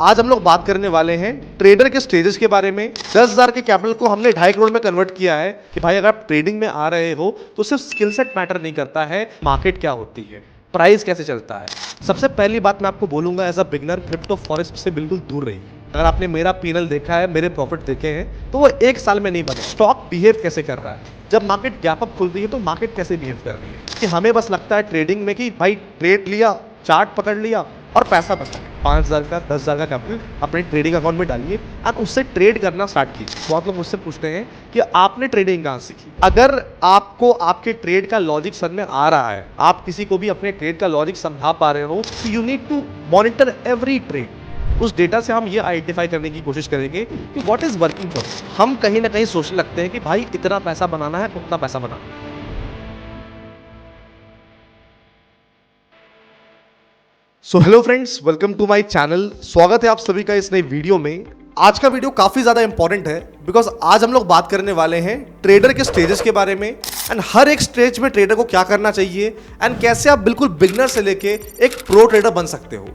आज हम लोग बात करने वाले हैं ट्रेडर के स्टेजेस के बारे में। 10,000 के कैपिटल को हमने 2.5 करोड़ में कन्वर्ट किया है कि भाई अगर आप ट्रेडिंग में आ रहे हो तो सिर्फ स्किल सेट मैटर नहीं करता है, मार्केट क्या होती है, प्राइस कैसे चलता है। सबसे पहली बात मैं आपको बोलूंगा, as a beginner crypto forex से बिल्कुल दूर रहिए। अगर आपने मेरा पीएनएल देखा है, मेरे प्रॉफिट देखे हैं, तो वो एक साल में नहीं बने। स्टॉक बिहेव कैसे कर रहा है, जब मार्केट गैप अप खुलती है तो मार्केट कैसे बिहेव कर रही है। कि हमें बस लगता है ट्रेडिंग में कि भाई ट्रेड लिया, चार्ट पकड़ लिया और पैसा बचा। 5,000 का 10,000 का कैपिटल अपने ट्रेडिंग अकाउंट में डालिए और उससे ट्रेड करना स्टार्ट कीजिए। बहुत लोग मुझसे पूछते हैं कि आपने ट्रेडिंग कहाँ सीखी। अगर आपको आपके ट्रेड का लॉजिक समझ में आ रहा है, आप किसी को भी अपने ट्रेड का लॉजिक समझा पा रहे हो, तो you need to monitor every trade. उस डेटा से हम ये आइडेंटिफाई करने की कोशिश करेंगे कि what is working for us. हम कहीं ना कहीं सोचने लगते हैं कि भाई इतना पैसा बनाना है, उतना पैसा बनाना है। So hello friends, welcome to my channel. स्वागत है आप सभी का इस नई वीडियो में। आज का वीडियो काफ़ी ज़्यादा इंपॉर्टेंट है बिकॉज आज हम लोग बात करने वाले हैं ट्रेडर के स्टेजेस के बारे में एंड हर एक स्टेज में ट्रेडर को क्या करना चाहिए एंड कैसे आप बिल्कुल बिगनर से लेके एक प्रो ट्रेडर बन सकते हो।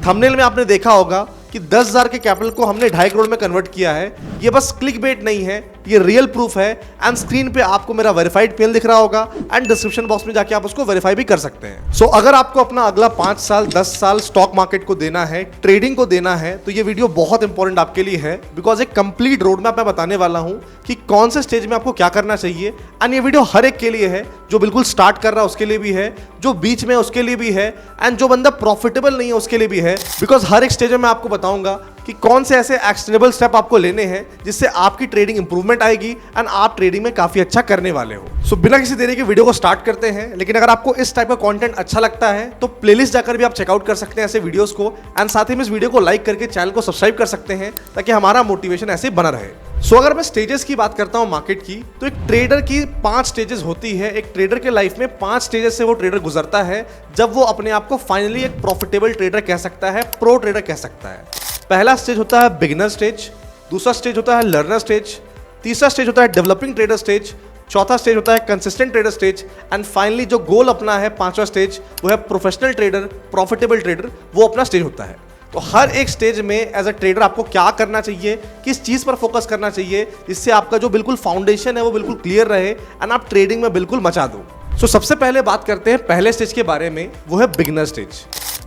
थंबनेल में आपने देखा होगा कि 10,000 के कैपिटल को हमने 2.5 करोड़ में कन्वर्ट किया है। ये बस क्लिक बेट नहीं है, ये रियल प्रूफ है। एंड स्क्रीन पे आपको मेरा वेरीफाइड पीएल दिख रहा होगा एंड डिस्क्रिप्शन बॉक्स में जाके आप उसको वेरीफाई भी कर सकते हैं। सो अगर आपको अपना अगला 5 साल 10 साल स्टॉक मार्केट को देना है, ट्रेडिंग को देना है, तो ये वीडियो बहुत इंपॉर्टेंट आपके लिए है बिकॉज एक कंप्लीट रोड मैप मैं बताने वाला हूं कि कौन से स्टेज में आपको क्या करना चाहिए। एंड ये वीडियो हर एक के लिए है, जो बिल्कुल स्टार्ट कर रहा है उसके लिए भी है, जो बीच में उसके लिए भी है एंड जो बंदा प्रॉफिटेबल नहीं है उसके लिए भी है। बिकॉज हर एक स्टेज में मैं आपको बताऊंगा कि कौन से ऐसे एक्शनेबल स्टेप आपको लेने हैं जिससे आपकी ट्रेडिंग इंप्रूवमेंट आएगी एंड आप ट्रेडिंग में काफी अच्छा करने वाले हो। सो बिना किसी देरी के वीडियो को स्टार्ट करते हैं। लेकिन अगर आपको इस टाइप का कंटेंट अच्छा लगता है तो प्लेलिस्ट जाकर भी आप चेकआउट कर सकते हैं ऐसे वीडियोस को एंड साथ ही में इस वीडियो को लाइक करके चैनल को सब्सक्राइब कर सकते हैं ताकि हमारा मोटिवेशन ऐसे बना रहे। सो अगर मैं स्टेजेस की बात करता हूं मार्केट की, तो एक ट्रेडर की 5 स्टेजेस होती है। एक ट्रेडर के लाइफ में 5 स्टेजेस से वो ट्रेडर गुजरता है जब वो अपने आप को फाइनली एक प्रॉफिटेबल ट्रेडर कह सकता है, प्रो ट्रेडर कह सकता है। पहला स्टेज होता है बिगिनर स्टेज, दूसरा स्टेज होता है लर्नर स्टेज, तीसरा स्टेज होता है डेवलपिंग ट्रेडर स्टेज, चौथा स्टेज होता है consistent trader stage and finally जो गोल अपना है 5वां स्टेज वो है प्रोफेशनल ट्रेडर, प्रॉफिटेबल ट्रेडर, वो अपना स्टेज होता है। तो हर एक स्टेज में एज अ ट्रेडर आपको क्या करना चाहिए, किस चीज़ पर फोकस करना चाहिए जिससे आपका जो बिल्कुल फाउंडेशन है वो बिल्कुल क्लियर रहे एंड आप ट्रेडिंग में बिल्कुल मचा दो। सो सबसे पहले बात करते हैं पहले स्टेज के बारे में, वो है बिगिनर स्टेज।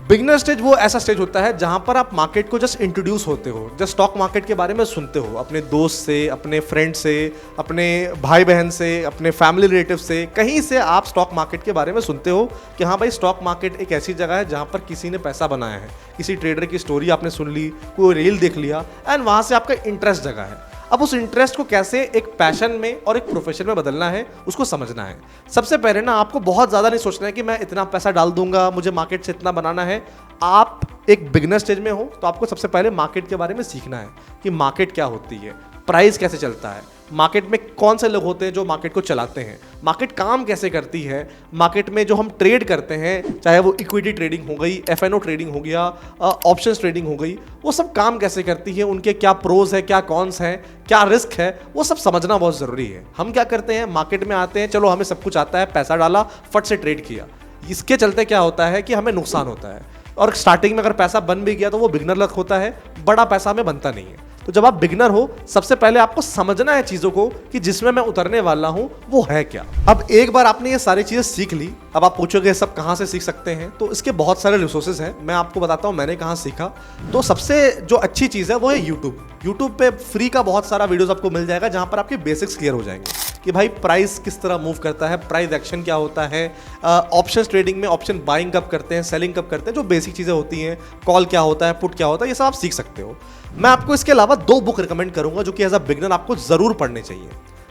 बिगिनर स्टेज वो ऐसा स्टेज होता है जहां पर आप मार्केट को जस्ट इंट्रोड्यूस होते हो, जस्ट स्टॉक मार्केट के बारे में सुनते हो अपने दोस्त से, अपने फ्रेंड से, अपने भाई बहन से, अपने फैमिली रिलेटिव से, कहीं से आप स्टॉक मार्केट के बारे में सुनते हो कि हाँ भाई स्टॉक मार्केट एक ऐसी जगह है जहां पर किसी ने पैसा बनाया है, किसी ट्रेडर की स्टोरी आपने सुन ली, कोई रील देख लिया एंड वहां से आपका इंटरेस्ट जगा है। अब उस इंटरेस्ट को कैसे एक पैशन में और एक प्रोफेशन में बदलना है उसको समझना है। सबसे पहले ना आपको बहुत ज़्यादा नहीं सोचना है कि मैं इतना पैसा डाल दूंगा, मुझे मार्केट से इतना बनाना है। आप एक बिगिनर स्टेज में हो तो आपको सबसे पहले मार्केट के बारे में सीखना है कि मार्केट क्या होती है, प्राइस कैसे चलता है, मार्केट में कौन से लोग होते हैं जो मार्केट को चलाते हैं, मार्केट काम कैसे करती है, मार्केट में जो हम ट्रेड करते हैं चाहे वो इक्विटी ट्रेडिंग हो गई, एफएनओ ट्रेडिंग हो गया, ऑप्शंस ट्रेडिंग हो गई, वो सब काम कैसे करती है, उनके क्या प्रोज है, क्या कॉन्स हैं, क्या रिस्क है, वो सब समझना बहुत ज़रूरी है। हम क्या करते हैं, मार्केट में आते हैं, चलो हमें सब कुछ आता है, पैसा डाला, फट से ट्रेड किया। इसके चलते क्या होता है कि हमें नुकसान होता है और स्टार्टिंग में अगर पैसा बन भी गया तो वो बिगनर लक होता है, बड़ा पैसा हमें बनता नहीं है। तो जब आप बिगनर हो सबसे पहले आपको समझना है चीज़ों को कि जिसमें मैं उतरने वाला हूं वो है क्या। अब एक बार आपने ये सारी चीज़ें सीख ली, अब आप पूछोगे सब कहाँ से सीख सकते हैं, तो इसके बहुत सारे रिसोर्सेज हैं। मैं आपको बताता हूँ मैंने कहाँ सीखा। तो सबसे जो अच्छी चीज़ है वो है यूट्यूब पे फ्री का बहुत सारा वीडियोस आपको मिल जाएगा जहाँ पर आपके बेसिक्स क्लियर हो जाएंगे कि भाई प्राइस किस तरह मूव करता है, प्राइस एक्शन क्या होता है, ऑप्शंस ट्रेडिंग में ऑप्शन बाइंग कब करते हैं, सेलिंग कब करते हैं, जो बेसिक चीज़ें होती हैं, कॉल क्या होता है, पुट क्या होता है, ये सब आप सीख सकते हो। मैं आपको इसके अलावा 2 बुक रिकमेंड करूंगा जो कि एज अ बिगनर आपको जरूर पढ़ने चाहिए।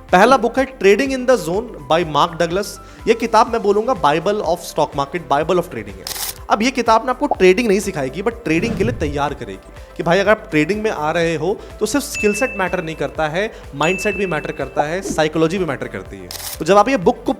पहला बुक है trading in the zone bye mark Douglas. ये किताब मैं बोलूंगा Bible of stock market, Bible of trading है। अब ये किताब ना आपको ट्रेडिंग नहीं सिखाएगी बट ट्रेडिंग के लिए तैयार करेगी कि भाई अगर आप ट्रेडिंग में आ रहे हो तो सिर्फ स्किल सेट मैटर नहीं करता है, माइंडसेट भी मैटर करता है, साइकोलॉजी भी मैटर करती है। तो जब आप ये बुक को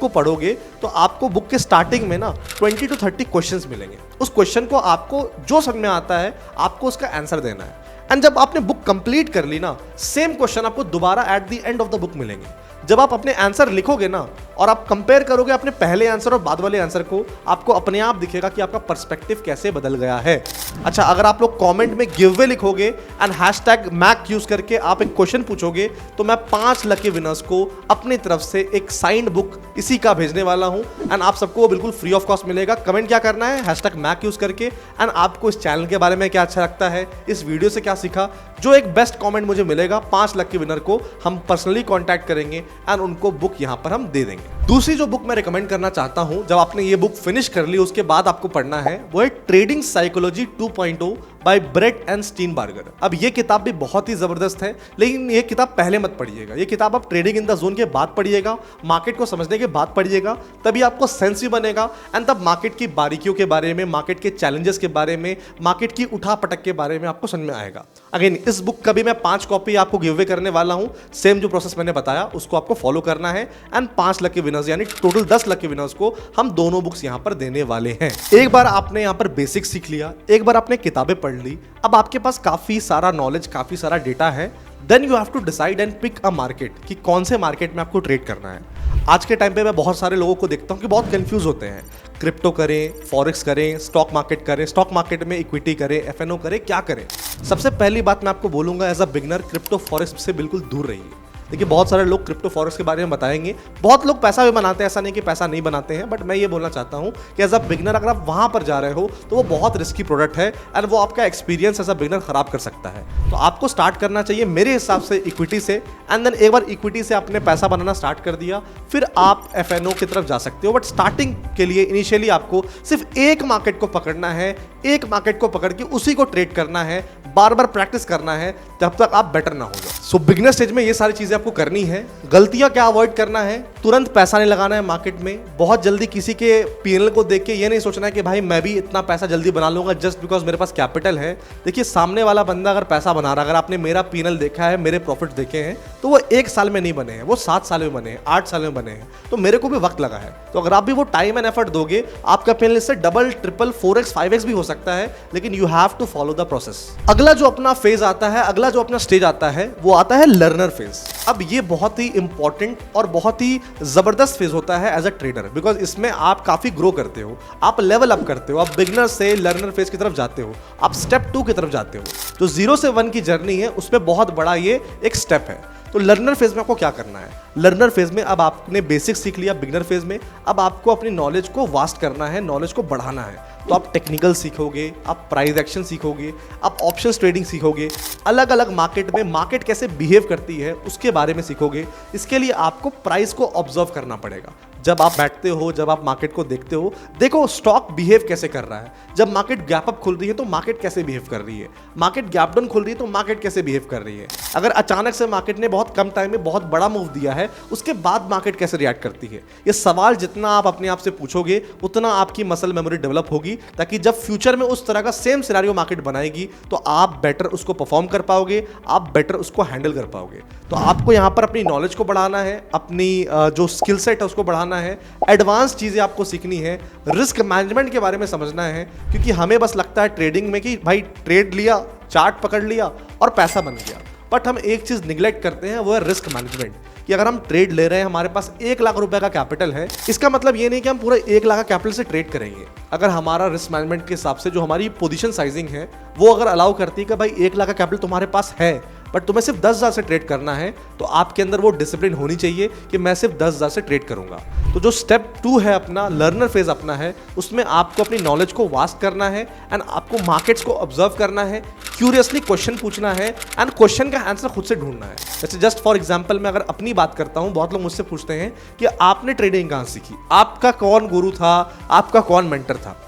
पढ़ोगे तो आपको बुक के स्टार्टिंग में ना 20 to 30 क्वेश्चंस मिलेंगे। उस क्वेश्चन को आपको जो समझ में आता है आपको उसका आंसर देना है एंड जब आपने बुक कंप्लीट कर ली ना, सेम क्वेश्चन आपको दोबारा eight the end of the book मिलेंगे। जब आप अपने आंसर लिखोगे ना और आप कंपेयर करोगे अपने पहले आंसर और बाद वाले आंसर को, आपको अपने आप दिखेगा कि आपका पर्सपेक्टिव कैसे बदल गया है। अच्छा, अगर आप लोग कमेंट में गिव वे लिखोगे एंड हैशटैग मैक यूज करके आप एक क्वेश्चन पूछोगे, तो मैं 5 लकी विनर्स को अपनी तरफ से एक साइंड बुक इसी का भेजने वाला हूं एंड आप सबको वो बिल्कुल फ्री ऑफ कॉस्ट मिलेगा। कमेंट क्या करना है, हैशटैग मैक यूज करके, एंड आपको इस चैनल के बारे में क्या अच्छा लगता है, इस वीडियो से क्या सीखा। जो एक बेस्ट कमेंट मुझे मिलेगा, 5 लकी विनर को हम पर्सनली कांटेक्ट करेंगे एंड उनको बुक यहां पर हम दे देंगे। दूसरी जो बुक मैं रिकमेंड करना चाहता हूं, जब आपने ये बुक फिनिश कर ली उसके बाद आपको पढ़ना है, वो है trading psychology 2.0 by Brett and Steenbarger. अब ये किताब भी बहुत ही जबरदस्त है, लेकिन ये किताब पहले मत पढ़िएगा। ये किताब आप ट्रेडिंग इन द जोन के बाद पढ़िएगा, मार्केट को समझने के बाद पढ़िएगा, तभी आपको सेंस भी बनेगा एंड तब मार्केट की बारीकियों के बारे में, मार्केट के चैलेंजेस के बारे में, मार्केट की उठा पटक के बारे में आपको समझ में आएगा। अगेन, इस बुक का भी मैं 5 कॉपी आपको गिव अवे करने वाला हूं। सेम जो प्रोसेस मैंने बताया उसको आपको फॉलो करना है एंड 5 लकी विनर्स यानी टोटल 10 लकी विनर्स को हम दोनों बुक्स यहां पर देने वाले हैं। एक बार आपने यहां पर बेसिक सीख लिया, एक बार आपने किताबें पढ़ ली, अब आपके पास काफी सारा नॉलेज, काफी सारा डेटा है, then you have to decide and pick a market कि कौन से मार्केट में आपको ट्रेड करना है। आज के टाइम पे मैं बहुत सारे लोगों को देखता हूं कि बहुत कंफ्यूज होते हैं। क्रिप्टो करें, फॉरेक्स करें, स्टॉक मार्केट करें, स्टॉक मार्केट में इक्विटी करें, एफएनओ करें, क्या करें। सबसे पहली बात मैं आपको बोलूंगा, as a beginner crypto forex से बिल्कुल दूर रहिए। देखिए, बहुत सारे लोग क्रिप्टो फॉरेक्स के बारे में बताएंगे, बहुत लोग पैसा भी बनाते हैं, ऐसा नहीं कि पैसा नहीं बनाते हैं, बट मैं ये बोलना चाहता हूं कि एज अ बिगनर अगर आप वहां पर जा रहे हो तो वो बहुत रिस्की प्रोडक्ट है एंड वो आपका एक्सपीरियंस एज अ बिगनर खराब कर सकता है। तो आपको स्टार्ट करना चाहिए मेरे हिसाब से इक्विटी से, एंड देन एक बार इक्विटी से आपने पैसा बनाना स्टार्ट कर दिया, फिर आप एफएनओ की तरफ जा सकते हो। बट स्टार्टिंग के लिए इनिशियली आपको सिर्फ एक मार्केट को पकड़ना है, एक मार्केट को पकड़ के उसी को ट्रेड करना है, बार बार प्रैक्टिस करना है जब तक आप बेटर ना हो जाए। सो बिगनर स्टेज में ये सारी चीजें आपको करनी है। गलतियां क्या अवॉइड करना है, तुरंत पैसा नहीं लगाना है मार्केट में, बहुत जल्दी किसी के पीएनएल को देख के ये नहीं सोचना है कि भाई मैं भी इतना पैसा जल्दी बना लूंगा जस्ट बिकॉज मेरे पास कैपिटल है। देखिए, सामने वाला बंदा अगर पैसा बना रहा है, अगर आपने मेरा पीएनएल देखा है, मेरे प्रॉफिट देखे हैं, तो वो 1 साल में नहीं बने हैं, वो 7 साल में बने हैं, 8 साल में बने हैं, तो मेरे को भी वक्त लगा है। तो अगर आप भी वो टाइम एंड एफर्ट दोगे, आपका पीएनएल से डबल, ट्रिपल, 4x, 5x भी हो सकता है, लेकिन you have to follow the process. अगला जो अपना फेज आता है, अगला जो अपना स्टेज आता है, वो आता है लर्नर फेज। अब ये बहुत ही इंपॉर्टेंट और बहुत ही जबरदस्त फेज होता है एज अ ट्रेडर, बिकॉज इसमें आप काफी ग्रो करते हो, आप लेवल अप करते हो, आप बिगनर से लर्नर फेज की तरफ जाते हो, आप स्टेप 2 की तरफ जाते हो। तो 0 से 1 की जर्नी है, उसमें बहुत बड़ा ये एक स्टेप है। तो लर्नर फेज में आपको क्या करना है, लर्नर फेज में अब आपने बेसिक सीख लिया, बिगनर फेज में अब आपको अपनी नॉलेज को वास्ट करना है, नॉलेज को बढ़ाना है। तो आप टेक्निकल सीखोगे, आप प्राइस एक्शन सीखोगे, आप ऑप्शंस ट्रेडिंग सीखोगे, अलग अलग मार्केट में मार्केट कैसे बिहेव करती है उसके बारे में सीखोगे। इसके लिए आपको प्राइस को ऑब्जर्व करना पड़ेगा। जब आप बैठते हो, जब आप मार्केट को देखते हो, देखो स्टॉक बिहेव कैसे कर रहा है। जब मार्केट गैप अप खुल रही है तो मार्केट कैसे बिहेव कर रही है, मार्केट गैप डाउन खुल रही है तो मार्केट कैसे बिहेव कर रही है। अगर अचानक से मार्केट ने बहुत कम टाइम में बहुत बड़ा मूव दिया है, उसके बाद मार्केट कैसे रिएक्ट करती है। ये सवाल जितना आप अपने आप से पूछोगे, उतना आपकी मसल मेमोरी डेवलप होगी, ताकि जब फ्यूचर में उस तरह का सेम सिनेरियो मार्केट बनाएगी तो आप बेटर उसको परफॉर्म कर पाओगे, आप बेटर उसको हैंडल कर पाओगे। तो आपको यहाँ पर अपनी नॉलेज को बढ़ाना है, अपनी जो स्किल सेट है उसको बढ़ाना है, एडवांस चीजें आपको सीखनी है, रिस्क मैनेजमेंट के बारे में समझना है। क्योंकि हमें बस लगता है ट्रेडिंग में कि भाई ट्रेड लिया, चार्ट पकड़ लिया और पैसा बन गया, बट हम एक चीज निगलेक्ट करते हैं, वो है रिस्क मैनेजमेंट। कि अगर हम ट्रेड ले रहे हैं, हमारे पास 1 लाख रुपए का कैपिटल है, इसका मतलब ये नहीं कि हम पूरा 1 लाख का कैपिटल से ट्रेड करेंगे। अगर हमारा रिस्क मैनेजमेंट के हिसाब से जो हमारी पोजीशन साइजिंग है वो अगर अलाउ करती है कि भाई 1 लाख का कैपिटल तुम्हारे पास है बट तुम्हें सिर्फ 10,000 से ट्रेड करना है, तो आपके अंदर वो डिसिप्लिन होनी चाहिए कि मैं सिर्फ 10,000 से ट्रेड करूंगा। तो जो स्टेप 2 है अपना लर्नर फेज अपना है, उसमें आपको अपनी नॉलेज को वास्ट करना है एंड आपको मार्केट्स को ऑब्जर्व करना है, क्यूरियसली क्वेश्चन पूछना है एंड क्वेश्चन का आंसर खुद से ढूंढना है। जैसे जस्ट फॉर एग्जांपल मैं अगर अपनी बात करता हूं, बहुत लोग मुझसे पूछते हैं कि आपने ट्रेडिंग कहां सीखी, आपका कौन गुरु था, आपका कौन मेंटर था।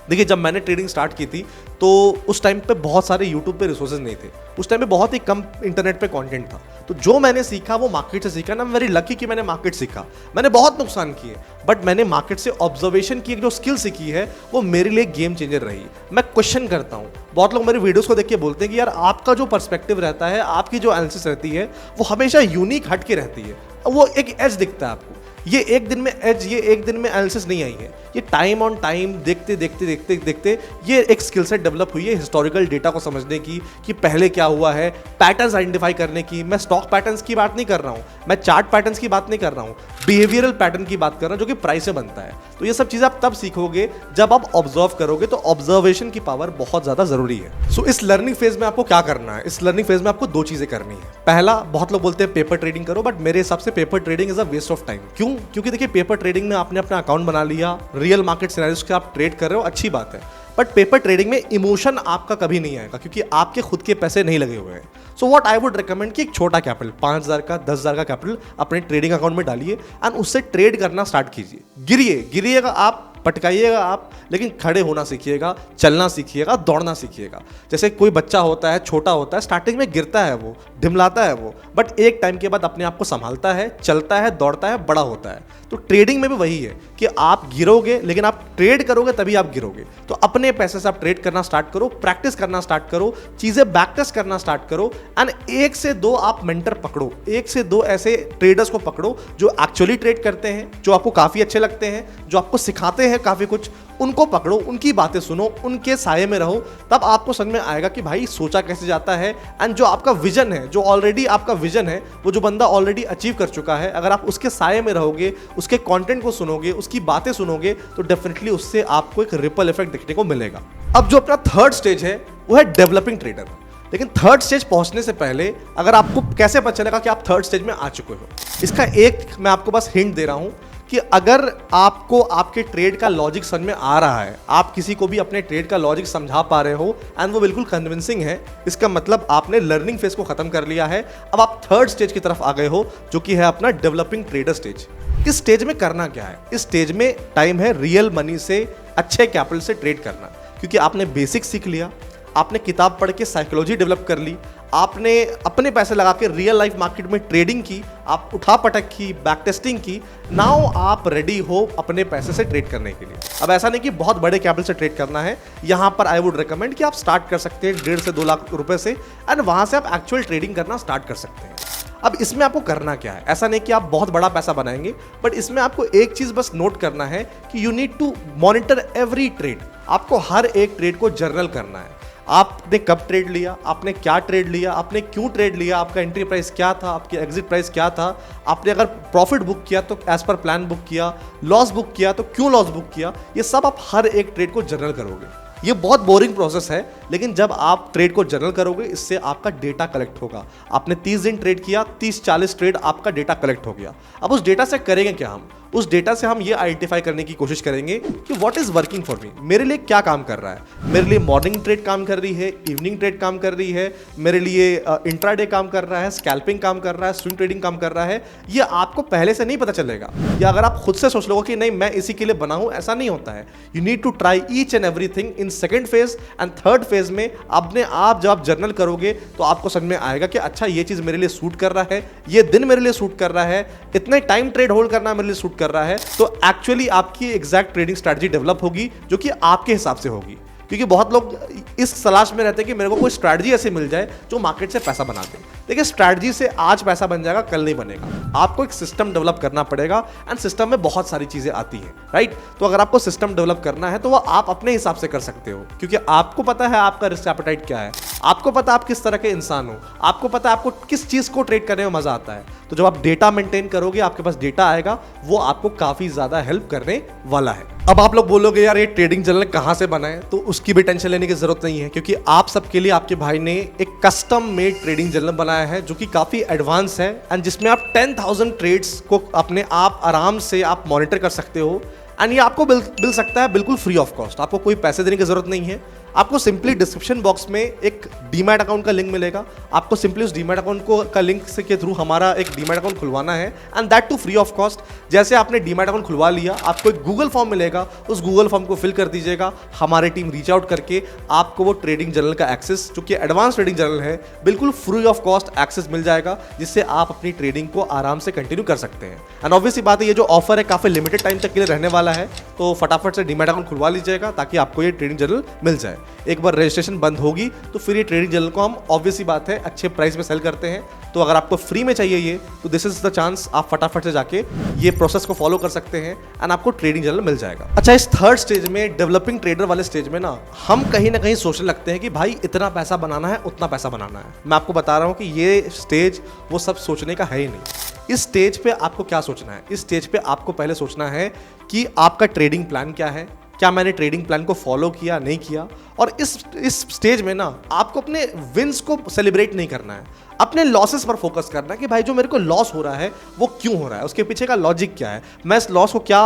देखिए, जब मैंने ट्रेडिंग स्टार्ट की थी तो उस टाइम पे बहुत सारे यूट्यूब पे रिसोर्सेज नहीं थे, उस टाइम पे बहुत ही कम इंटरनेट पे कंटेंट था। तो जो मैंने सीखा वो मार्केट से सीखा ना, वेरी लकी कि मैंने मार्केट सीखा। मैंने बहुत नुकसान किए बट मैंने मार्केट से ऑब्जर्वेशन की एक जो स्किल सीखी है वो मेरे लिए गेम चेंजर रही। मैं क्वेश्चन करता हूँ, बहुत लोग मेरे वीडियोस को देख के बोलते हैं कि यार आपका जो पर्सपेक्टिव रहता है, आपकी जो एनालिसिस रहती है वो हमेशा यूनिक हट के रहती है, वो एक एज दिखता है आपको। ये एक दिन में एज, ये एक दिन में एनालिसिस नहीं आई है, ये टाइम ऑन टाइम देखते देखते देखते देखते ये एक स्किल सेट डेवलप हुई है हिस्टोरिकल डेटा को समझने की कि पहले क्या हुआ है, पैटर्न्स आइडेंटिफाई करने की। मैं स्टॉक पैटर्न्स की बात नहीं कर रहा हूँ, मैं चार्ट पैटर्न्स की बात नहीं कर रहा हूँ, बिहेवियरल पैटर्न की बात कर रहा हूँ जो कि प्राइस से बनता है। तो ये सब चीज़ें आप तब सीखोगे जब आप ऑब्जर्व करोगे, तो ऑब्जर्वेशन की पावर बहुत ज़्यादा ज़रूरी है। सो इस लर्निंग फेज में आपको क्या करना है? इस लर्निंग फेज में आपको दो चीज़ें करनी है। पहला, बहुत लोग बोलते हैं पेपर ट्रेडिंग करो, बट मेरे हिसाब से paper trading is a waste of time. क्यों? क्योंकि देखिए पेपर ट्रेडिंग में आपने अपना अकाउंट बना लिया, रियल मार्केट सिनेरियोस के आप ट्रेड कर रहे हो, अच्छी बात है, बट पेपर ट्रेडिंग में इमोशन आपका कभी नहीं आएगा क्योंकि आपके खुद के पैसे नहीं लगे हुए हैं। So what I would recommend कि एक छोटा कैपिटल, 5,000 का 10,000 का कैपिटल अपने ट्रेडिंग अकाउंट में डालिए एंड उससे ट्रेड करना स्टार्ट कीजिए। गिरिएगा आप, पटकाइएगा आप, लेकिन खड़े होना सीखिएगा, चलना सीखिएगा, दौड़ना सीखिएगा। जैसे कोई बच्चा होता है, छोटा होता है, स्टार्टिंग में गिरता है, वो ढिमलाता है वो, बट एक टाइम के बाद अपने आप को संभालता है, चलता है, दौड़ता है, बड़ा होता है। तो ट्रेडिंग में भी वही है कि आप गिरोगे, लेकिन आप ट्रेड करोगे तभी आप गिरोगे। तो अपने पैसे से आप ट्रेड करना स्टार्ट करो, प्रैक्टिस करना स्टार्ट करो, चीज़ें बैक टेस्ट करना स्टार्ट करो एंड 1 से 2 आप मेंटर पकड़ो, 1 से 2 ऐसे ट्रेडर्स को पकड़ो जो एक्चुअली ट्रेड करते हैं, जो आपको काफ़ी अच्छे लगते हैं, जो आपको सिखाते हैं काफ़ी कुछ, उनको पकड़ो, उनकी बातें सुनो, उनके साये में रहो। तब आपको समझ में आएगा कि भाई सोचा कैसे जाता है एंड जो आपका विजन है, जो ऑलरेडी आपका विजन है, वो जो बंदा ऑलरेडी अचीव कर चुका है, अगर आप उसके साये में रहोगे, उसके कंटेंट को सुनोगे, उसकी बातें सुनोगे, तो डेफिनेटली उससे आपको एक रिपल इफेक्ट देखने को मिलेगा। अब जो अपना थर्ड स्टेज है वो है डेवलपिंग ट्रेडर। लेकिन थर्ड स्टेज पहुंचने से पहले अगर आपको कैसे पता चलेगा कि आप थर्ड स्टेज में आ चुके हो, इसका एक मैं आपको बस हिंट दे रहा हूं कि अगर आपको आपके ट्रेड का लॉजिक समझ में आ रहा है, आप किसी को भी अपने ट्रेड का लॉजिक समझा पा रहे हो एंड वो बिल्कुल कन्विंसिंग है, इसका मतलब आपने लर्निंग फेज को खत्म कर लिया है। अब आप थर्ड स्टेज की तरफ आ गए हो जो कि है अपना डेवलपिंग ट्रेडर स्टेज। इस स्टेज में करना क्या है? इस स्टेज में टाइम है रियल मनी से, अच्छे कैपिटल से ट्रेड करना, क्योंकि आपने बेसिक सीख लिया, आपने किताब पढ़ के साइकोलॉजी डेवलप कर ली, आपने अपने पैसे लगा के रियल लाइफ मार्केट में ट्रेडिंग की, आप उठा पटक की, बैक टेस्टिंग की, नाउ आप रेडी हो अपने पैसे से ट्रेड करने के लिए। अब ऐसा नहीं कि बहुत बड़े कैपिटल से ट्रेड करना है, यहाँ पर आई वुड रिकमेंड कि आप स्टार्ट कर सकते हैं 1.5 से 2 लाख रुपए से एंड वहाँ से आप एक्चुअल ट्रेडिंग करना स्टार्ट कर सकते हैं। अब इसमें आपको करना क्या है? ऐसा नहीं कि आप बहुत बड़ा पैसा बनाएंगे, बट इसमें आपको एक चीज़ बस नोट करना है कि you need to monitor every trade. आपको हर एक ट्रेड को जर्नल करना है। आपने कब ट्रेड लिया, आपने क्या ट्रेड लिया, आपने क्यों ट्रेड लिया, आपका एंट्री प्राइस क्या था, आपकी एग्जिट प्राइस क्या था, आपने अगर प्रॉफिट बुक किया तो एज पर प्लान बुक किया, लॉस बुक किया तो क्यों लॉस बुक किया, ये सब आप हर एक ट्रेड को जर्नल करोगे। ये बहुत बोरिंग प्रोसेस है, लेकिन जब आप ट्रेड को जर्नल करोगे, इससे आपका डेटा कलेक्ट होगा। आपने 30 दिन ट्रेड किया, 30-40 ट्रेड आपका डेटा कलेक्ट हो गया। अब उस डेटा से करेंगे क्या हम? उस डेटा से हम ये आइडेंटिफाई करने की कोशिश करेंगे कि what is working for me, मेरे लिए क्या काम कर रहा है। मेरे लिए मॉर्निंग ट्रेड काम कर रही है, इवनिंग ट्रेड काम कर रही है, मेरे लिए इंट्राडे काम कर रहा है, स्कैल्पिंग काम कर रहा है, स्विंग ट्रेडिंग काम कर रहा है। ये आपको पहले से नहीं पता चलेगा, या अगर आप खुद से सोच लोगे कि नहीं मैं इसी के लिए बना हूं, ऐसा नहीं होता है। You need to try each and everything in second phase and third phase में। अपने आप जब आप जर्नल करोगे तो आपको समझ में आएगा कि अच्छा ये चीज मेरे लिए सूट कर रहा है, ये दिन मेरे लिए सूट कर रहा है, इतने टाइम ट्रेड होल्ड करना मेरे लिए सूट कर रहा है। तो एक्चुअली आपकी एग्जैक्ट ट्रेडिंग स्ट्रैटेजी डेवलप होगी जो कि आपके हिसाब से होगी। क्योंकि बहुत लोग इस तलाश में रहते हैं कि मेरे को कोई स्ट्रैटेजी ऐसे मिल जाए जो मार्केट से पैसा बना दे। देखिए स्ट्रैटेजी से आज पैसा बन जाएगा, कल नहीं बनेगा। आपको एक सिस्टम डेवलप करना पड़ेगा एंड सिस्टम में बहुत सारी चीजें आती हैं, राइट। तो अगर आपको सिस्टम डेवलप करना है तो वो आप अपने हिसाब से कर सकते हो, क्योंकि आपको पता है आपका रिस्क एपेटाइट क्या है, आपको पता आप किस तरह के इंसान हो, आपको पता है आपको किस चीज को ट्रेड करने में मजा आता है। तो जब आप डेटा मेंटेन करोगे, आपके पास डेटा आएगा, वो आपको काफी ज्यादा हेल्प करने वाला है। अब आप लोग बोलोगे यार ये ट्रेडिंग जर्नल कहां से बनाए, तो उसकी भी टेंशन लेने की जरूरत नहीं है, क्योंकि आप सबके लिए आपके भाई ने एक कस्टम मेड ट्रेडिंग जर्नल बनाया है जो कि काफी एडवांस है एंड जिसमें आप 10,000 ट्रेड्स को अपने आप आराम से आप मॉनिटर कर सकते हो। एंड ये आपको मिल सकता है बिल्कुल फ्री ऑफ कॉस्ट, आपको कोई पैसे देने की जरूरत नहीं है। आपको सिंपली डिस्क्रिप्शन बॉक्स में एक डीमैट अकाउंट का लिंक मिलेगा, आपको सिंपली उस डीमैट अकाउंट को का लिंक से के थ्रू हमारा एक डीमैट अकाउंट खुलवाना है and that too free of cost. जैसे आपने डीमैट अकाउंट खुलवा लिया, आपको एक गूगल फॉर्म मिलेगा, उस गूगल फॉर्म को फिल कर दीजिएगा, हमारी टीम रीच आउट करके आपको वो ट्रेडिंग जर्नल का एक्सेस, जो कि एडवांस ट्रेडिंग जर्नल है, बिल्कुल फ्री ऑफ कॉस्ट एक्सेस मिल जाएगा, जिससे आप अपनी ट्रेडिंग को आराम से कंटिन्यू कर सकते हैं। एंड ऑब्वियसली बात है, ये जो ऑफर है काफी लिमिटेड टाइम तक के लिए रहने वाला है, तो फटाफट से डीमैट अकाउंट खुलवा लीजिएगा ताकि आपको ये ट्रेडिंग जर्नल मिल जाए। एक बार रजिस्ट्रेशन बंद होगी तो फिर ये ट्रेडिंग जर्नल को हम ऑब्वियस सी बात है अच्छे प्राइस में सेल करते हैं। तो अगर आपको फ्री में चाहिए ये, तो दिस इज द चांस, आप फटाफट से जाके ये प्रोसेस को फॉलो कर सकते हैं एंड आपको ट्रेडिंग जर्नल मिल जाएगा। अच्छा, इस थर्ड स्टेज में, डेवलपिंग ट्रेडर वाले स्टेज में ना, हम कहीं ना कहीं सोचने लगते हैं कि भाई इतना पैसा बनाना है, उतना पैसा बनाना है। मैं आपको बता रहा हूं कि ये स्टेज वो सब सोचने का है ही नहीं। इस स्टेज पे आपको क्या सोचना है? इस स्टेज पे आपको पहले सोचना है कि आपका ट्रेडिंग प्लान क्या है, क्या मैंने ट्रेडिंग प्लान को फॉलो किया, नहीं किया। और इस स्टेज में ना आपको अपने विंस को सेलिब्रेट नहीं करना है, अपने लॉसेस पर फोकस करना है कि भाई जो मेरे को लॉस हो रहा है वो क्यों हो रहा है, उसके पीछे का लॉजिक क्या है, मैं इस लॉस को क्या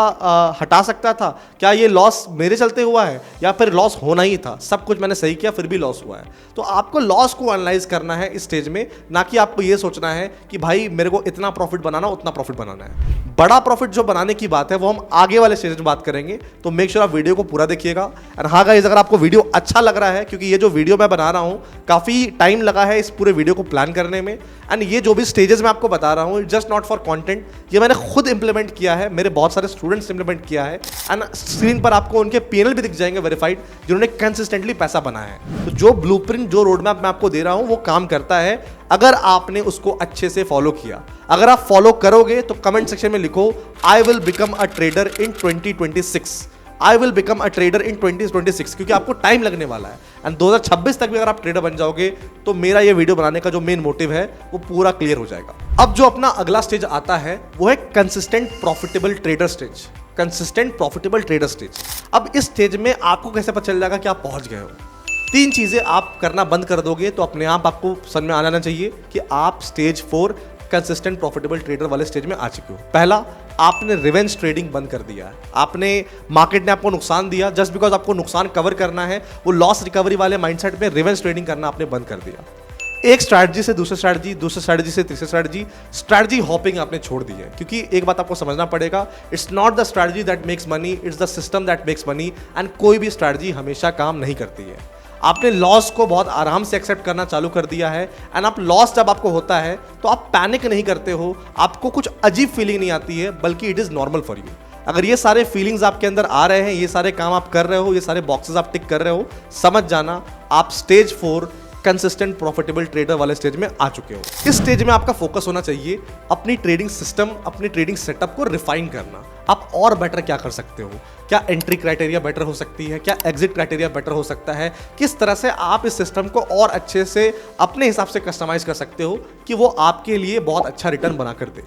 हटा सकता था, क्या ये लॉस मेरे चलते हुआ है या फिर लॉस होना ही था, सब कुछ मैंने सही किया फिर भी लॉस हुआ है। तो आपको लॉस को एनालाइज करना है इस स्टेज में, ना कि आपको ये सोचना है कि भाई मेरे को इतना प्रॉफिट बनाना, उतना प्रॉफिट बनाना है। बड़ा प्रॉफिट जो बनाने की बात है वो हम आगे वाले स्टेज में बात करेंगे, तो मेक श्योर आप वीडियो को पूरा देखिएगा। एंड हाँ गाइस, अगर आपको वीडियो अच्छा लग रहा है, क्योंकि ये जो वीडियो मैं बना रहा हूँ काफ़ी टाइम लगा है इस पूरे वीडियो को प्लान करने में, एंड ये जो भी स्टेजेस मैं आपको बता रहा हूँ जस्ट नॉट फॉर कंटेंट, ये मैंने खुद इंप्लीमेंट किया है, मेरे बहुत सारे स्टूडेंट्स इंप्लीमेंट किया है। एंड स्क्रीन पर आपको उनके पीएनएल भी दिख जाएंगे वेरीफाइड, जिन्होंने कंसिस्टेंटली पैसा बनाया है। तो जो ब्लूप्रिंट, जो रोड मैप मैं आपको दे रहा हूँ वो काम करता है अगर आपने उसको अच्छे से फॉलो किया। अगर आप फॉलो करोगे तो कमेंट सेक्शन में लिखो, I will become a trader in 2026, I will become a trader इन 2026, क्योंकि आपको टाइम लगने वाला है। एंड 2026 तक भी अगर आप ट्रेडर बन जाओगे तो मेरा ये वीडियो बनाने का जो मेन मोटिव है वो पूरा क्लियर हो जाएगा। अब जो अपना अगला स्टेज आता है वो है consistent profitable trader stage. Consistent profitable trader stage. अब इस स्टेज में आपको कैसे पता चल जाएगा कि आप पहुंच गए हो? तीन चीजें आप करना बंद कर दोगे तो अपने आप आपको समझ में आ जाना चाहिए कि आप स्टेज 4 कंसिस्टेंट प्रॉफिटेबल ट्रेडर वाले स्टेज में आ चुके हो। पहला, आपने रिवेंज ट्रेडिंग बंद कर दिया है। आपने, मार्केट ने आपको नुकसान दिया, जस्ट बिकॉज आपको नुकसान कवर करना है, वो लॉस रिकवरी वाले माइंडसेट में रिवेंज ट्रेडिंग करना आपने बंद कर दिया। एक स्ट्रैटेजी से दूसरी स्ट्रैटेजी, दूसरी स्ट्रैटेजी से तीसरी स्ट्रैटेजी, स्ट्रैटेजी हॉपिंग आपने छोड़ दी है। क्योंकि एक बात आपको समझना पड़ेगा, it's not the strategy that makes money, it's the system that makes money. And कोई भी स्ट्रैटेजी हमेशा काम नहीं करती है। आपने लॉस को बहुत आराम से एक्सेप्ट करना चालू कर दिया है। एंड आप लॉस जब आपको होता है तो आप पैनिक नहीं करते हो, आपको कुछ अजीब फीलिंग नहीं आती है, बल्कि it is normal for you. अगर ये सारे फीलिंग्स आपके अंदर आ रहे हैं, ये सारे काम आप कर रहे हो, ये सारे बॉक्सेस आप टिक कर रहे हो, समझ जाना आप स्टेज 4 कंसिस्टेंट प्रॉफिटेबल ट्रेडर वाले स्टेज में आ चुके हो। इस स्टेज में आपका फोकस होना चाहिए अपनी ट्रेडिंग सिस्टम, अपनी ट्रेडिंग सेटअप को रिफाइन करना। आप और बेटर क्या कर सकते हो? क्या एंट्री क्राइटेरिया बेटर हो सकती है? क्या एग्जिट क्राइटेरिया बेटर हो सकता है? किस तरह से आप इस सिस्टम को और अच्छे से अपने हिसाब से कस्टमाइज कर सकते हो कि वो आपके लिए बहुत अच्छा रिटर्न बना कर दे।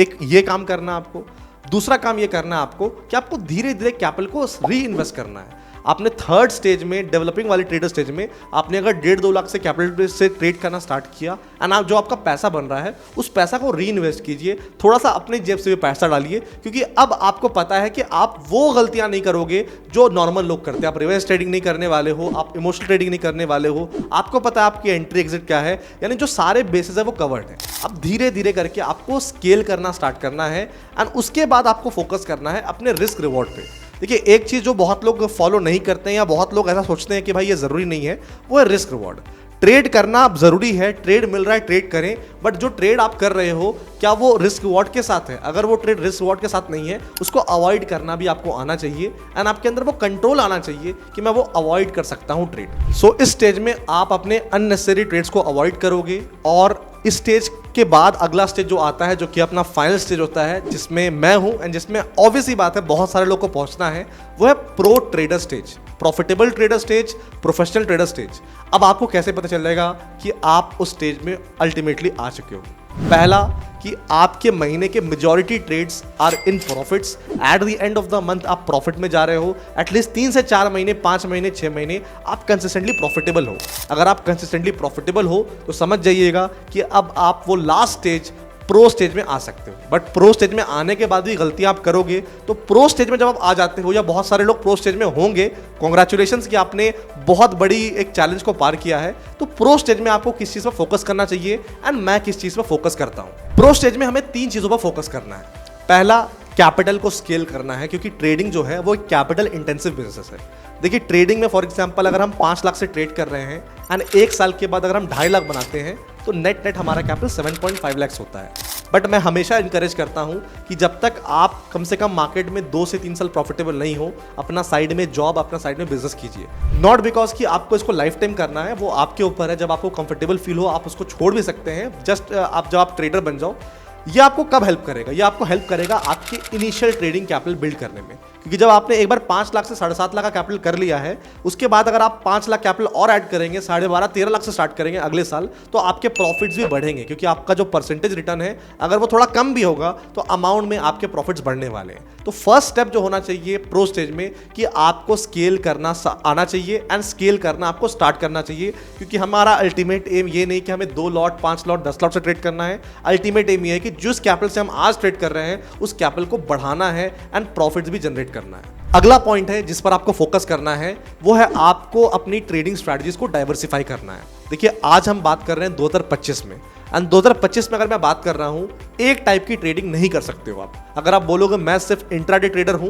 एक ये काम करना आपको। दूसरा काम ये करना है आपको कि आपको धीरे धीरे कैपिटल को री इन्वेस्ट करना है। आपने थर्ड स्टेज में, डेवलपिंग वाले ट्रेडर स्टेज में, आपने अगर 1.5-2 लाख से कैपिटल से ट्रेड करना स्टार्ट किया, एंड आप जो आपका पैसा बन रहा है उस पैसा को री इन्वेस्ट कीजिए, थोड़ा सा अपनी जेब से भी पैसा डालिए, क्योंकि अब आपको पता है कि आप वो गलतियां नहीं करोगे जो नॉर्मल लोग करते हैं। आप रिवर्स ट्रेडिंग नहीं करने वाले हो, आप इमोशनल ट्रेडिंग नहीं करने वाले हो, आपको पता है आपकी एंट्री एग्जिट क्या है, यानी जो सारे बेसिस है वो कवर्ड है। अब धीरे धीरे करके आपको स्केल करना स्टार्ट करना है, एंड उसके बाद आपको फोकस करना है अपने रिस्क रिवॉर्ड पे। देखिए, एक चीज़ जो बहुत लोग फॉलो नहीं करते हैं या बहुत लोग ऐसा सोचते हैं कि भाई ये ज़रूरी नहीं है, वो है रिस्क रिवॉर्ड। ट्रेड करना ज़रूरी है, ट्रेड मिल रहा है ट्रेड करें, बट जो ट्रेड आप कर रहे हो क्या वो रिस्क रिवॉर्ड के साथ है? अगर वो ट्रेड रिस्क रिवॉर्ड के साथ नहीं है, उसको अवॉइड करना भी आपको आना चाहिए, एंड आपके अंदर वो कंट्रोल आना चाहिए कि मैं वो अवॉइड कर सकता हूँ ट्रेड। सो इस स्टेज में आप अपने अननेसेसरी ट्रेड्स को अवॉइड करोगे, और इस स्टेज के बाद अगला स्टेज जो आता है, जो कि अपना फाइनल स्टेज होता है, जिसमें मैं हूं एंड जिसमें ऑब्वियसली बात है बहुत सारे लोगों को पहुंचना है, वो है pro trader stage, profitable trader stage, professional trader stage. अब आपको कैसे पता चलेगा कि आप उस स्टेज में अल्टीमेटली आ चुके हो? पहला, कि आपके महीने के majority trades are in profits. At the end of the month आप प्रॉफिट में जा रहे हो। एटलीस्ट 3 से 4 महीने, 5 महीने, 6 महीने आप कंसिस्टेंटली प्रॉफिटेबल हो। अगर आप कंसिस्टेंटली प्रॉफिटेबल हो तो समझ जाइएगा कि अब आप वो लास्ट स्टेज, प्रो स्टेज में आ सकते हो। बट प्रो स्टेज में आने के बाद भी गलतियां आप करोगे, तो प्रो स्टेज में जब आप आ जाते हो, या बहुत सारे लोग प्रो स्टेज में होंगे, कॉन्ग्रेचुलेशंस कि आपने बहुत बड़ी एक चैलेंज को पार किया है। तो प्रो स्टेज में आपको किस चीज़ पर फोकस करना चाहिए, एंड मैं किस चीज़ पर फोकस करता हूँ। प्रो स्टेज में हमें 3 चीज़ों पर फोकस करना है। पहला, कैपिटल को स्केल करना है, क्योंकि ट्रेडिंग जो है वो एक कैपिटल इंटेंसिव बिजनेस है। देखिए, ट्रेडिंग में फॉर एग्जांपल अगर हम 5 लाख से ट्रेड कर रहे हैं एंड 1 साल के बाद अगर हम 2.5 लाख बनाते हैं, तो नेट हमारा कैपिटल 7.5 लाख होता है। बट मैं हमेशा इंकरेज करता हूं कि जब तक आप कम से कम मार्केट में 2 से 3 साल प्रॉफिटेबल नहीं हो, अपना साइड में जॉब, अपना साइड में बिजनेस कीजिए। नॉट बिकॉज कि आपको इसको लाइफ टाइम करना है, वो आपके ऊपर है। जब आपको कंफर्टेबल फील हो आप उसको छोड़ भी सकते हैं। जस्ट आप जब आप ट्रेडर बन जाओ, ये आपको कब हेल्प करेगा? ये आपको हेल्प करेगा आपके इनिशियल ट्रेडिंग कैपिटल बिल्ड करने में। क्योंकि जब आपने एक बार 5 लाख से 7.5 लाख का कैपिटल कर लिया है, उसके बाद अगर आप 5 लाख कैपिटल और ऐड करेंगे, 12.5-13 लाख से स्टार्ट करेंगे अगले साल, तो आपके प्रॉफिट्स भी बढ़ेंगे। क्योंकि आपका जो परसेंटेज रिटर्न है अगर वो थोड़ा कम भी होगा तो अमाउंट में आपके प्रॉफिट्स बढ़ने वाले हैं। तो फर्स्ट स्टेप जो होना चाहिए प्रो स्टेज में कि आपको स्केल करना आना चाहिए एंड स्केल करना आपको स्टार्ट करना चाहिए। क्योंकि हमारा अल्टीमेट एम ये नहीं कि हमें 2 लॉट, 5 लॉट, 10 लॉट से ट्रेड करना है। अल्टीमेट एम ये है कि जिस कैपिटल से हम आज ट्रेड कर रहे हैं उस कैपिटल को बढ़ाना है एंड प्रॉफिट्स भी जनरेट करना है। अगला पॉइंट है जिस पर आपको फोकस करना है वो है आपको अपनी ट्रेडिंग स्ट्रैटेजीज को डाइवर्सिफाई करना है। देखिए आज हम बात कर रहे हैं 2025 में, एंड 2025 में अगर मैं बात कर रहा हूं, एक टाइप की ट्रेडिंग नहीं कर सकते हो आप। अगर आप बोलोगे मैं सिर्फ इंट्राडे ट्रेडर हूं,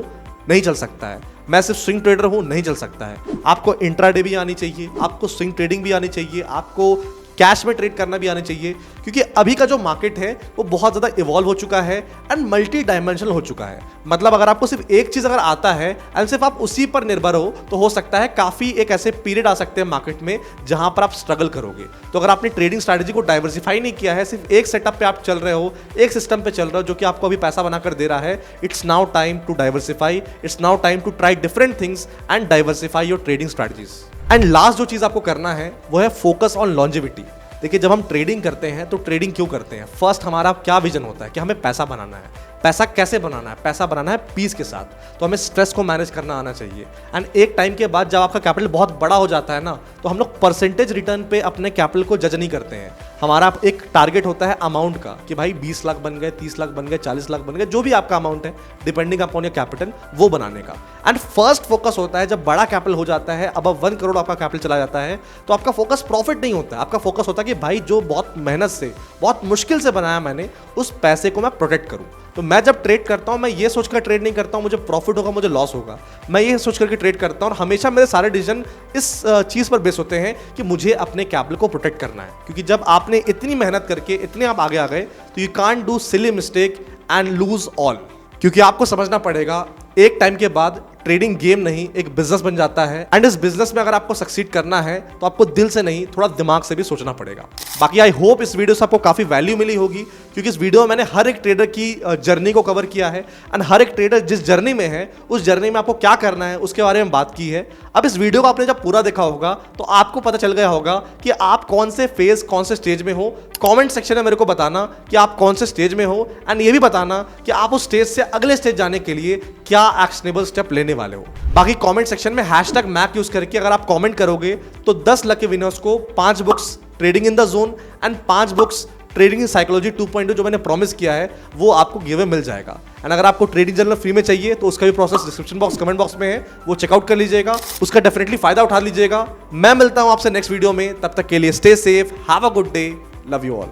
नहीं चल सकता है। मैं सिर्फ स्विंग ट्रेडर हूं, नहीं चल सकता है। आपको इंट्राडे भी आनी चाहिए, आपको स्विंग ट्रेडिंग भी आनी चाहिए, आपको कैश में ट्रेड करना भी आना चाहिए। क्योंकि अभी का जो मार्केट है वो बहुत ज़्यादा इवॉल्व हो चुका है एंड मल्टी डायमेंशनल हो चुका है। मतलब अगर आपको सिर्फ एक चीज़ अगर आता है एंड सिर्फ आप उसी पर निर्भर हो तो हो सकता है काफ़ी एक ऐसे पीरियड आ सकते हैं मार्केट में जहां पर आप स्ट्रगल करोगे। तो अगर आपने ट्रेडिंग स्ट्रैटेजी को डाइवर्सिफाई नहीं किया है, सिर्फ एक सेटअप पे आप चल रहे हो, एक सिस्टम पे चल रहे हो जो कि आपको अभी पैसा बनाकर दे रहा है, it's now time to diversify, it's now time to try different things and diversify your trading strategies. And last जो चीज़ आपको करना है वो है फोकस ऑन लॉन्जेविटी। देखिए जब हम ट्रेडिंग करते हैं तो ट्रेडिंग क्यों करते हैं? फर्स्ट हमारा क्या विजन होता है कि हमें पैसा बनाना है। पैसा कैसे बनाना है? पैसा बनाना है पीस के साथ। तो हमें स्ट्रेस को मैनेज करना आना चाहिए। एंड एक टाइम के बाद जब आपका कैपिटल बहुत बड़ा हो जाता है ना, तो हम लोग परसेंटेज रिटर्न पे अपने कैपिटल को जज नहीं करते हैं। हमारा एक टारगेट होता है अमाउंट का कि भाई 20 लाख बन गए, 30 लाख बन गए, 40 लाख बन गए, जो भी आपका अमाउंट है डिपेंडिंग अपॉन योर कैपिटल, वो बनाने का। एंड फर्स्ट फोकस होता है जब बड़ा कैपिटल हो जाता है, अब 1 करोड़ आपका कैपिटल चला जाता है, तो आपका फोकस प्रॉफिट नहीं होता है। आपका फोकस होता है कि भाई जो बहुत मेहनत से, बहुत मुश्किल से बनाया मैंने, उस पैसे को मैं प्रोटेक्ट करूं। तो मैं जब ट्रेड करता हूं, मैं ये सोचकर ट्रेड नहीं करता हूं मुझे प्रॉफिट होगा, मुझे लॉस होगा। मैं ये सोच करके ट्रेड करता हूं और हमेशा मेरे सारे डिसीजन इस चीज़ पर बेस होते हैं कि मुझे अपने कैपिटल को प्रोटेक्ट करना है। क्योंकि जब आपने इतनी मेहनत करके इतने आप आगे आ गए तो you can't do silly mistake and lose all. क्योंकि आपको समझना पड़ेगा एक टाइम के बाद ट्रेडिंग गेम नहीं एक बिजनेस बन जाता है। एंड इस बिजनेस में अगर आपको सक्सीड करना है तो आपको दिल से नहीं थोड़ा दिमाग से भी सोचना पड़ेगा। बाकी आई होप इस वीडियो से आपको काफी वैल्यू मिली होगी, क्योंकि इस वीडियो में मैंने हर एक ट्रेडर की जर्नी को कवर किया है एंड हर एक ट्रेडर जिस जर्नी में है उस जर्नी में आपको क्या करना है उसके बारे में बात की है। अब इस वीडियो को आपने जब पूरा देखा होगा तो आपको पता चल गया होगा कि आप कौन से फेज, कौन से स्टेज में हो। कमेंट सेक्शन में मेरे को बताना कि आप कौन से स्टेज में हो एंड ये भी बताना कि आप उस स्टेज से अगले स्टेज जाने के लिए क्या एक्शनेबल स्टेप लेने वाले हो। बाकी कमेंट सेक्शन में #मैक यूज करके अगर आप कमेंट करोगे तो 10 लकी विनर्स को 5 books trading in the zone and 5 books trading in psychology 2.0 जो मैंने प्रॉमिस किया है वो आपको गिवे मिल जाएगा। एंड अगर आपको ट्रेडिंग जर्नल फ्री में चाहिए तो उसका भी process description box, comment box में है, वो चेकआउट कर लीजिएगा, उसका डेफिनेटली फायदा उठा लीजिएगा। मैं मिलता हूं आपसे नेक्स्ट वीडियो में, तब तक के लिए stay safe, have a good day, love you all.